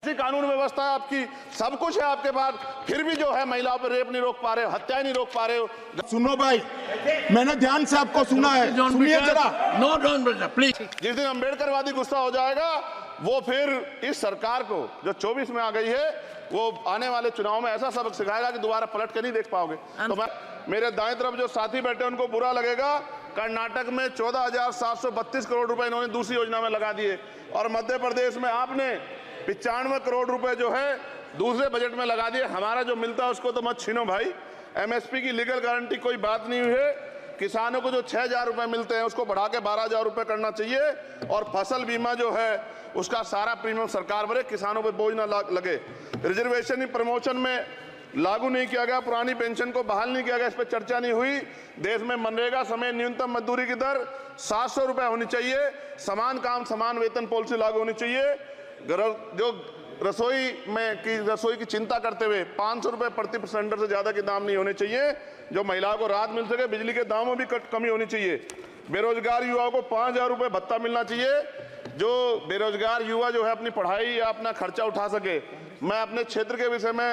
ऐसी कानून व्यवस्था है आपकी, सब कुछ है आपके पास, फिर भी जो है महिलाओं पर रेप नहीं रोक पा रहे हो, हत्याएं नहीं रोक पा रहे हो। सुनो भाई, मैंने ध्यान से आपको सुना है, सुनिए जरा। No don't please. जिस दिन अम्बेडकरवादी गुस्सा हो जाएगा वो फिर इस सरकार को जो 24 में आ गई है वो आने वाले चुनाव में ऐसा सबक सिखाएगा कि दोबारा पलट के नहीं देख पाओगे। तो मैं मेरे दाएं तरफ जो साथी बैठे उनको बुरा लगेगा, कर्नाटक में 14,732 करोड़ रुपए इन्होंने दूसरी योजना में लगा दिए और मध्य प्रदेश में आपने 95 करोड़ रुपए जो है दूसरे बजट में लगा दिए। हमारा जो मिलता है उसको तो मत छीनो भाई। एमएसपी की लीगल गारंटी कोई बात नहीं हुई है। किसानों को जो 6,000 रुपए मिलते हैं उसको बढ़ा के 12,000 रुपए करना चाहिए और फसल बीमा जो है उसका सारा प्रीमियम सरकार भरे, किसानों पर बोझ ना लगे। रिजर्वेशन प्रमोशन में लागू नहीं किया गया, पुरानी पेंशन को बहाल नहीं किया गया, इस पर चर्चा नहीं हुई। देश में मनरेगा समय न्यूनतम मजदूरी की दर 700 रुपए होनी चाहिए। समान काम समान वेतन पॉलिसी लागू होनी चाहिए। जो रसोई की चिंता करते हुए 500 रुपए प्रति सिलेंडर से ज्यादा के दाम नहीं होने चाहिए, जो महिलाओं को राहत मिल सके। बिजली के दामों में भी कमी होनी चाहिए। बेरोजगार युवाओं को 5,000 रुपए भत्ता मिलना चाहिए, जो बेरोजगार युवा जो है अपनी पढ़ाई या अपना खर्चा उठा सके। मैं अपने क्षेत्र के विषय में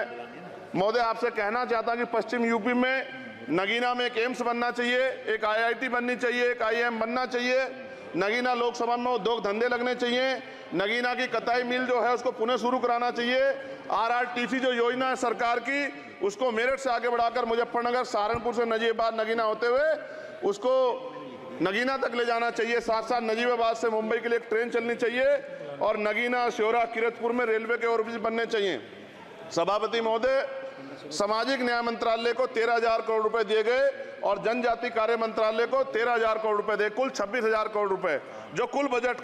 महोदय आपसे कहना चाहता हूं कि पश्चिम यूपी में नगीना में एक एम्स बनना चाहिए, एक IIT बननी चाहिए, एक IIM बनना चाहिए। नगीना लोकसभा में उद्योग धंधे लगने चाहिए। नगीना की कताई मिल जो है उसको पुनः शुरू कराना चाहिए। RRTC जो योजना है सरकार की उसको मेरठ से आगे बढ़ाकर मुजफ्फरनगर, सहारनपुर से नजीबाबाद नगीना होते हुए उसको नगीना तक ले जाना चाहिए। साथ साथ नजीबाबाद से मुंबई के लिए एक ट्रेन चलनी चाहिए और नगीना, श्योरा, किरतपुर में रेलवे के ओवरब्रिज बनने चाहिए। सभापति महोदय, सामाजिक न्याय मंत्रालय को 13,000 करोड़ रुपए दिए गए और जनजाति कार्य मंत्रालय को 13,000 करोड़ रुपए दिए, कुल 26,000 करोड़ रुपए, जो कुल बजट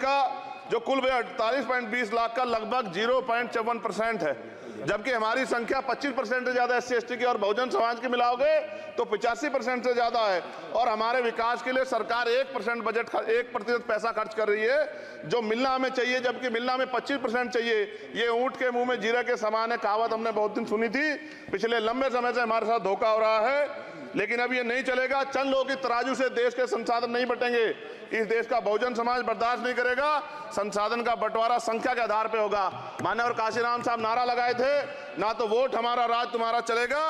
48.20 लाख का लगभग 0.54% है। जबकि हमारी संख्या 25% से ज्यादा SC ST की और बहुजन समाज की मिलाओगे तो 85% से ज्यादा है। और हमारे विकास के लिए सरकार 1% पैसा खर्च कर रही है जो मिलना हमें चाहिए, जबकि मिलना हमें 25% चाहिए। ये ऊंट के मुंह में जीरा के समान है, कहावत हमने बहुत दिन सुनी थी। पिछले लंबे समय से हमारे साथ धोखा हो रहा है, लेकिन अब ये नहीं चलेगा। चंद लोगों की तराजू से देश के संसाधन नहीं बटेंगे। इस देश का बहुजन समाज बर्दाश्त नहीं करेगा। संसाधन का बंटवारा संख्या के आधार पे होगा। माननीय और काशीराम साहब नारा लगाए थे, ना तो वोट हमारा राज तुम्हारा चलेगा,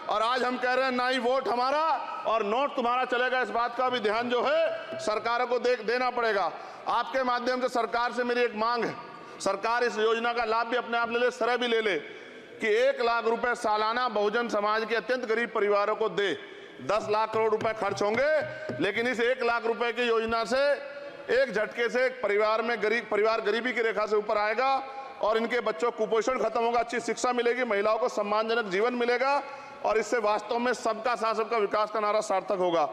और आज हम कह रहे हैं ना ही वोट हमारा और नोट तुम्हारा चलेगा। इस बात का भी ध्यान जो है सरकारों को देना पड़ेगा। आपके माध्यम से सरकार से मेरी एक मांग है, सरकार इस योजना का लाभ भी अपने आप ले ले, सरह भी ले ले कि 1 लाख रुपए सालाना बहुजन समाज के अत्यंत गरीब परिवारों को दे। 10 लाख करोड़ रुपए खर्च होंगे, लेकिन इस 1 लाख रुपए की योजना से एक झटके से एक परिवार गरीबी की रेखा से ऊपर आएगा और इनके बच्चों को कुपोषण खत्म होगा, अच्छी शिक्षा मिलेगी, महिलाओं को सम्मानजनक जीवन मिलेगा और इससे वास्तव में सबका साथ सबका विकास का नारा सार्थक होगा।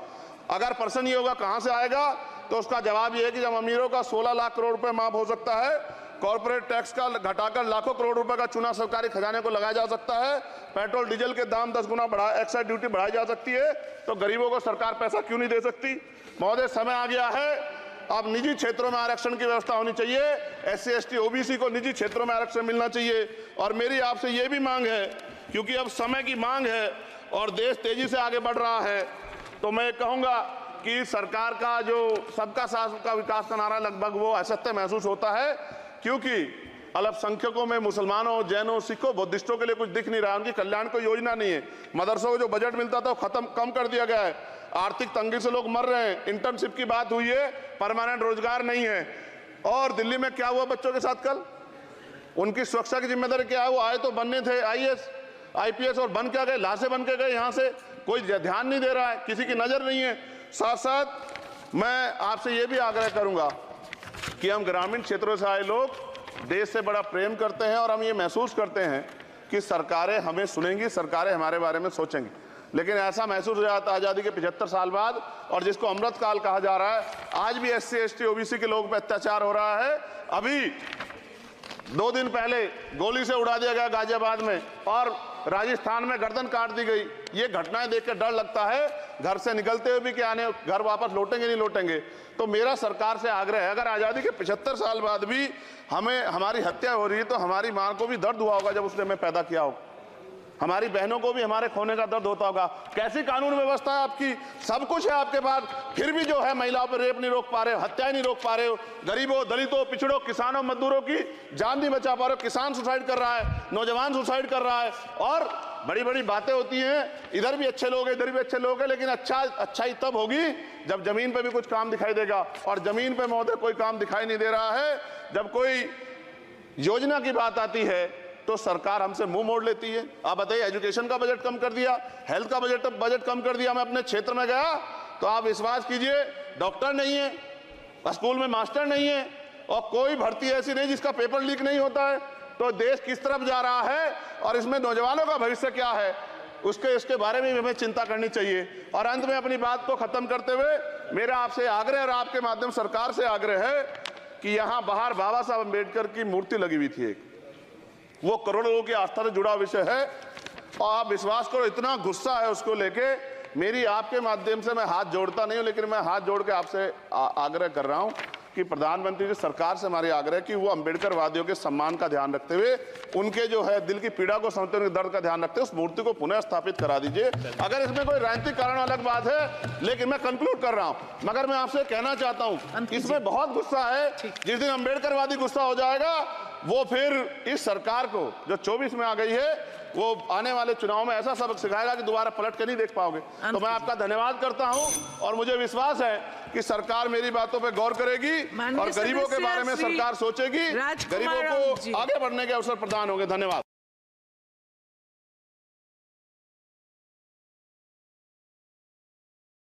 अगर प्रश्न ये होगा कहां से आएगा, तो उसका जवाब ये है कि जब अमीरों का 16 लाख करोड़ रुपए माफ हो सकता है, कॉर्पोरेट टैक्स का घटाकर लाखों करोड़ रुपए का चूना सरकारी खजाने को लगाया जा सकता है, पेट्रोल डीजल के दाम 10 गुना एक्साइज ड्यूटी बढ़ाई जा सकती है, तो गरीबों को सरकार पैसा क्यों नहीं दे सकती। महोदय, समय आ गया है, अब निजी क्षेत्रों में आरक्षण की व्यवस्था होनी चाहिए। SC ST OBC को निजी क्षेत्रों में आरक्षण मिलना चाहिए। और मेरी आपसे ये भी मांग है, क्योंकि अब समय की मांग है और देश तेजी से आगे बढ़ रहा है, तो मैं कहूंगा कि सरकार का जो सबका साथ सबका विकास का नारा लगभग वो असत्य महसूस होता है, क्योंकि अल्पसंख्यकों में मुसलमानों, जैनों, सिखों, बुद्धिस्टों के लिए कुछ दिख नहीं रहा, उनकी कल्याण कोई योजना नहीं है। मदरसों को जो बजट मिलता था वो कम कर दिया गया है। आर्थिक तंगी से लोग मर रहे हैं। इंटर्नशिप की बात हुई है, परमानेंट रोजगार नहीं है। और दिल्ली में क्या हुआ बच्चों के साथ कल, उनकी सुरक्षा की जिम्मेदारी क्या है? वो आए तो बनने थे IAS IPS और बन क्या गए, लाशें बन के गए। यहाँ से कोई ध्यान नहीं दे रहा है, किसी की नजर नहीं है। साथ साथ मैं आपसे ये भी आग्रह करूंगा कि हम ग्रामीण क्षेत्रों से आए लोग देश से बड़ा प्रेम करते हैं और हम ये महसूस करते हैं कि सरकारें हमें सुनेंगी, सरकारें हमारे बारे में सोचेंगी। लेकिन ऐसा महसूस हो जाता है आज़ादी के 75 साल बाद, और जिसको अमृत काल कहा जा रहा है, आज भी SC ST OBC के लोगों पर अत्याचार हो रहा है। अभी 2 दिन पहले गोली से उड़ा दिया गया गाजियाबाद में और राजस्थान में गर्दन काट दी गई। ये घटनाएं देख के डर लगता है, घर से निकलते हुए भी कि आने घर वापस लौटेंगे नहीं लौटेंगे। तो मेरा सरकार से आग्रह है, अगर आज़ादी के 75 साल बाद भी हमारी हत्या हो रही है, तो हमारी मां को भी दर्द हुआ होगा जब उसने हमें पैदा किया हो। हमारी बहनों को भी हमारे खोने का दर्द होता होगा। कैसी कानून व्यवस्था है आपकी? सब कुछ है आपके पास, फिर भी जो है महिलाओं पर रेप नहीं रोक पा रहे हो, हत्याएं नहीं रोक पा रहे हो, गरीबों, दलितों, पिछड़ों, किसानों, मजदूरों की जान नहीं बचा पा रहे हो। किसान सुसाइड कर रहा है, नौजवान सुसाइड कर रहा है, और बड़ी बड़ी बातें होती हैं, इधर भी अच्छे लोग हैं, इधर भी अच्छे लोग हैं, लेकिन अच्छाई तब होगी जब जमीन पे भी कुछ काम दिखाई देगा। और जमीन पे महोदय कोई काम दिखाई नहीं दे रहा है। जब कोई योजना की बात आती है तो सरकार हमसे मुंह मोड़ लेती है। आप बताइए, एजुकेशन का बजट कम कर दिया, हेल्थ का बजट कम कर दिया। मैं अपने क्षेत्र में गया तो आप विश्वास कीजिए, डॉक्टर नहीं है, स्कूल में मास्टर नहीं है, और कोई भर्ती ऐसी नहीं जिसका पेपर लीक नहीं होता है। तो देश किस तरफ जा रहा है और इसमें नौजवानों का भविष्य क्या है, इसके बारे में हमें चिंता करनी चाहिए। और अंत में अपनी बात को खत्म करते हुए मेरा आपसे आग्रह और आपके माध्यम सरकार से आग्रह है कि यहाँ बाहर बाबा साहब अम्बेडकर की मूर्ति लगी हुई थी एक, वो करोड़ों लोगों की आस्था से जुड़ा विषय है, और आप विश्वास करो इतना गुस्सा है उसको लेके। मेरी आपके माध्यम से, मैं हाथ जोड़ता नहीं हूं, लेकिन मैं हाथ जोड़ के आपसे आग्रह कर रहा हूं कि प्रधानमंत्री जी, सरकार से हमारी आग्रह कि वो अम्बेडकरवादियों के सम्मान का ध्यान रखते हुए, उनके जो है दिल की पीड़ा को समझते हुए, उनके दर्द का ध्यान रखते हुए उस मूर्ति को पुनः स्थापित करा दीजिए। अगर इसमें कोई राजनीतिक कारण अलग बात है, लेकिन मैं कंक्लूड कर रहा हूं। मगर मैं आपसे कहना चाहता हूं, इसमें बहुत गुस्सा है। जिस दिन अम्बेडकरवादी गुस्सा हो जाएगा, वो फिर इस सरकार को जो 24 में आ गई है, वो आने वाले चुनाव में ऐसा सबक सिखाएगा कि दोबारा पलट के नहीं देख पाओगे। तो मैं आपका धन्यवाद करता हूं, और मुझे विश्वास है कि सरकार मेरी बातों पे गौर करेगी और गरीबों के बारे में सरकार सोचेगी, गरीबों को आगे बढ़ने के अवसर प्रदान होंगे। धन्यवाद।